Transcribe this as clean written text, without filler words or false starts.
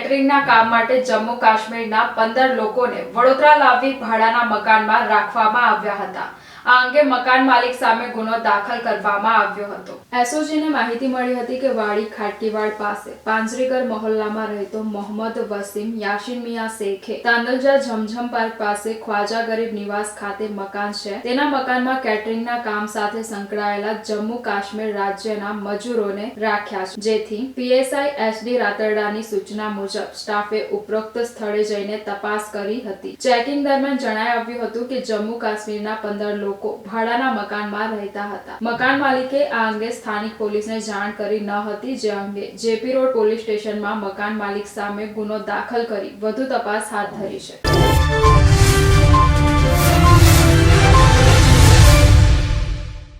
કેટરિંગના કામ માટે જમ્મુ કાશ્મીરના 15 લોકોને વડોદરા લાવી ભાડાના મકાનમાં રાખવામાં આવ્યા હતા। આ અંગે મકાન માલિક સામે ગુનો દાખલ કરવામાં આવ્યો હતો। એસઓજીને માહિતી મળી હતી કે વાડી ખાટકીવાડ પાસે પાંજરીગર મહોલ્લામાં રહેતો મોહમ્મદ વસીમ યાસીન મિયા શેખે તાંદલજા જમજમ પાર્ક પાસે ખ્વાજા ગરીબ નિવાસ ખાતે મકાન છે। તેના મકાનમાં કેટરિંગના કામ સાથે સંકળાયેલા જમ્મુ કાશ્મીર રાજ્યના મજૂરોને રાખ્યા છે, જેથી પીએસઆઈ એસડી રાતરડાની સૂચના મુજબ સ્ટાફે ઉપરોક્ત સ્થળે જઈને તપાસ કરી હતી। ચેકિંગ દરમિયાન જણાઈ આવ્યું હતું કે જમ્મુ કાશ્મીરના 15 લોકો ભાડાના મકાનમાં રહેતા હતા। મકાન માલિકે આ અંગે સ્થાનિક પોલીસને જાણ કરી ન હતી, જે અંગે જેપી રોડ પોલીસ સ્ટેશનમાં મકાન માલિક સામે ગુનો દાખલ કરી વધુ તપાસ હાથ ધરી છે।